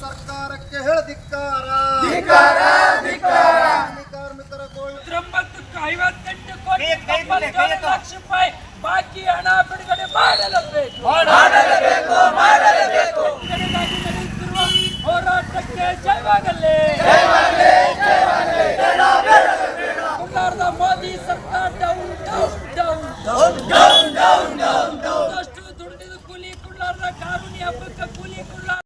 ಸರ್ಕಾರಕ್ಕೆ ಹೇಳದಿಕ್ಕಾರ ಕಾರ್ಮಿಕರ 58 ಕೋಟಿ 97 ಲಕ್ಷ ರೂಪಾಯಿ ಬಾಕಿ ಹಣ ಬಿಡುಗಡೆ ಮಾಡಲೇಬೇಕು. ಹೋರಾಟಕ್ಕೆ ಜಯವಾಗಲಿ. ಕೋಲಾರದ ಮೋದಿ ಸರ್ಕಾರ ಡೌನ್ ದುಡಿದ ಕೂಲಿ ಕುಳ್ಳಾರದ ಕಾರುಣ್ಯ ಹಬ್ಬಕ್ಕೆ ಕೂಲಿ ಕುಳ್ಳಾರ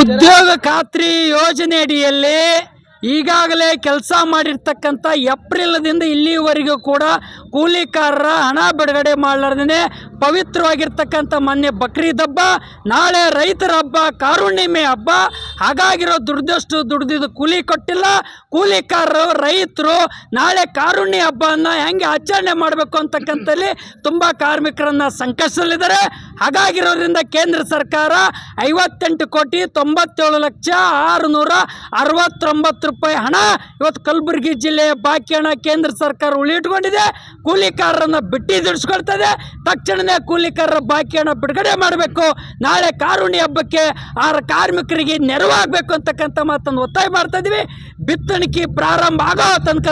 ಉದ್ಯೋಗ ಖಾತ್ರಿ ಯೋಜನೆ ಅಡಿಯಲ್ಲಿ ಈಗಾಗಲೇ ಕೆಲಸ ಮಾಡಿರ್ತಕ್ಕಂಥ ಏಪ್ರಿಲ್ದಿಂದ ಇಲ್ಲಿವರೆಗೂ ಕೂಡ ಕೂಲಿಕಾರರ ಹಣ ಬಿಡುಗಡೆ ಮಾಡಲಾರ್ದೇ ಪವಿತ್ರವಾಗಿರ್ತಕ್ಕಂಥ ಮೊನ್ನೆ ಬಕ್ರೀದ್ ಹಬ್ಬ, ನಾಳೆ ರೈತರ ಹಬ್ಬ, ಕಾರುಣ್ಣಿಮೆ ಹಬ್ಬ. ಹಾಗಾಗಿರೋ ದುಡ್ದಿದ್ದು ಕೂಲಿ ಕೊಟ್ಟಿಲ್ಲ. ಕೂಲಿಕಾರರು ರೈತರು ನಾಳೆ ಕಾರುಣ್ಯ ಹಬ್ಬವನ್ನು ಹೆಂಗೆ ಆಚರಣೆ ಮಾಡಬೇಕು ಅಂತಕ್ಕಂಥಲ್ಲಿ ತುಂಬ ಕಾರ್ಮಿಕರನ್ನು ಸಂಕಷ್ಟದಲ್ಲಿದ್ದಾರೆ. ಹಾಗಾಗಿರೋದ್ರಿಂದ ಕೇಂದ್ರ ಸರ್ಕಾರ 58 ಕೋಟಿ 97 ಲಕ್ಷ 669 ರೂಪಾಯಿ ಹಣ ಇವತ್ತು ಕಲಬುರಗಿ ಜಿಲ್ಲೆಯ ಬಾಕಿ ಹಣ ಕೇಂದ್ರ ಸರ್ಕಾರ ಉಳಿಟ್ಕೊಂಡಿದೆ. ಕೂಲಿಕಾರರನ್ನು ಬಿಟ್ಟಿದಿಡಿಸ್ಕೊಳ್ತದೆ. ತಕ್ಷಣವೇ ಕೂಲಿಕಾರರ ಬಾಕಿ ಹಣ ಬಿಡುಗಡೆ ಮಾಡಬೇಕು. ನಾಳೆ ಕಾರುಣ್ಯ ಹಬ್ಬಕ್ಕೆ ಕಾರ್ಮಿಕರಿಗೆ ನೆರವಾಗಬೇಕು ಅಂತಕ್ಕಂಥ ಮಾತನ್ನು ಒತ್ತಾಯ ಮಾಡ್ತಾ ಇದ್ದೀವಿ. ಬಿತ್ತಣಿಕೆ ಪ್ರಾರಂಭ ಆಗೋ ತನಕ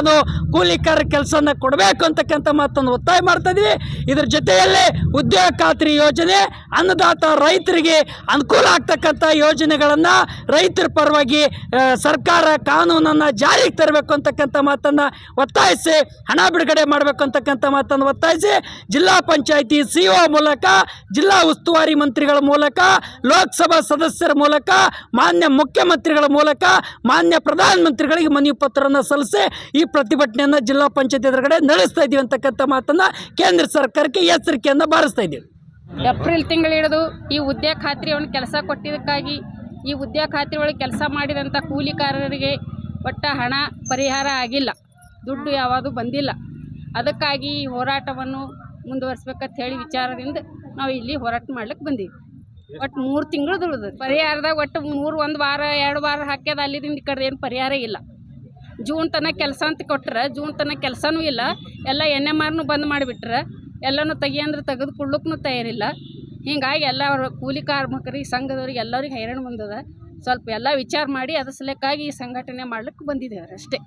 ಕೂಲಿಕಾರರ ಕೆಲಸನ ಕೊಡಬೇಕು ಅಂತಕ್ಕಂಥ ಮಾತನ್ನು ಒತ್ತಾಯ ಮಾಡ್ತಾ ಇದ್ದೀವಿ. ಇದ್ರ ಜೊತೆಯಲ್ಲಿ ಉದ್ಯೋಗ ಖಾತ್ರಿ ಯೋಜನೆ, ಅನ್ನದಾತ ರೈತರಿಗೆ ಅನುಕೂಲ ಆಗ್ತಕ್ಕಂಥ ಯೋಜನೆಗಳನ್ನು ರೈತರ ಪರವಾಗಿ ಸರ್ಕಾರ ಕಾನೂನನ್ನು ಜಾರಿಗೆ ತರಬೇಕು ಅಂತಕ್ಕಂಥ ಮಾತನ್ನು ಒತ್ತಾಯಿಸಿ ಹಣ ಬಿಡುಗಡೆ ಮಾಡಬೇಕು ಅಂತಕ್ಕಂಥ ಮಾತನ್ನು ಒತ್ತಾಯಿಸಿ ಜಿಲ್ಲಾ ಪಂಚಾಯಿತಿ ಸಿಒ ಮೂಲಕ, ಜಿಲ್ಲಾ ಉಸ್ತುವಾರಿ ಮಂತ್ರಿಗಳ ಮೂಲಕ, ಲೋಕಸಭಾ ಸದಸ್ಯರ ಮೂಲಕ, ಮಾನ್ಯ ಮುಖ್ಯಮಂತ್ರಿಗಳ ಮೂಲಕ, ಮಾನ್ಯ ಪ್ರಧಾನಮಂತ್ರಿಗಳಿಗೆ ಮನವಿ ಪತ್ರವನ್ನು ಸಲ್ಲಿಸಿ ಈ ಪ್ರತಿಭಟನೆಯನ್ನು ಜಿಲ್ಲಾ ಪಂಚಾಯತ್ ಎದುರುಗಡೆ ನಡೆಸ್ತಾ ಇದ್ದೀವಿ ಅಂತಕ್ಕಂಥ ಮಾತನ್ನು ಕೇಂದ್ರ ಸರ್ಕಾರಕ್ಕೆ ಎಚ್ಚರಿಕೆಯನ್ನು ಬಾರಿಸ್ತಾ ಇದ್ದೀವಿ. ಏಪ್ರಿಲ್ ತಿಂಗಳು ಹಿಡಿದು ಈ ಉದ್ಯೋಗ ಖಾತ್ರಿಯನ್ನು ಕೆಲಸ ಕೊಟ್ಟಿದ್ದಕ್ಕಾಗಿ ಈ ಉದ್ಯೋಗ ಖಾತ್ರಿ ಒಳಗೆ ಕೆಲಸ ಮಾಡಿದಂಥ ಕೂಲಿಕಾರರಿಗೆ ಒಟ್ಟ ಹಣ ಪರಿಹಾರ ಆಗಿಲ್ಲ, ದುಡ್ಡು ಯಾವುದು ಬಂದಿಲ್ಲ. ಅದಕ್ಕಾಗಿ ಈ ಹೋರಾಟವನ್ನು ಮುಂದುವರಿಸ್ಬೇಕಂತ ಹೇಳಿ ವಿಚಾರದಿಂದ ನಾವು ಇಲ್ಲಿ ಹೋರಾಟ ಮಾಡ್ಲಿಕ್ಕೆ ಬಂದೀವಿ. ಒಟ್ಟು 3 ತಿಂಗಳು ದುಡಿದು ಪರಿಹಾರದಾಗ ಒಟ್ಟು 1 ವಾರ 2 ವಾರ ಹಾಕ್ಯದ ಅಲ್ಲಿದಿಂದ ಈ ಕಡೆ ಏನು ಪರಿಹಾರ ಇಲ್ಲ. ಜೂನ್ ತನಕ ಕೆಲಸ ಅಂತ ಕೊಟ್ಟರೆ ಜೂನ್ ತನಕ ಕೆಲಸನೂ ಇಲ್ಲ. ಎಲ್ಲ NMRನೂ ಬಂದ್ ಮಾಡಿಬಿಟ್ರೆ ಎಲ್ಲನೂ ತೆಗಿಯಂದ್ರೆ ತೆಗೆದುಕೊಳ್ಳಕ್ಕೂ ತಯಾರಿಲ್ಲ. ಹೀಗಾಗಿ ಎಲ್ಲ ಕೂಲಿ ಕಾರ್ಮಿಕರಿಗೆ ಸಂಘದವ್ರಿಗೆ ಎಲ್ಲರಿಗೆ ಹೈರಾಣ ಬಂದದ. ಸ್ವಲ್ಪ ಎಲ್ಲ ವಿಚಾರ ಮಾಡಿ ಅದ್ರ ಸಲಕ್ಕಾಗಿ ಈ ಸಂಘಟನೆ ಮಾಡ್ಲಿಕ್ಕೆ ಬಂದಿದ್ದೇವೆ ಅಷ್ಟೇ.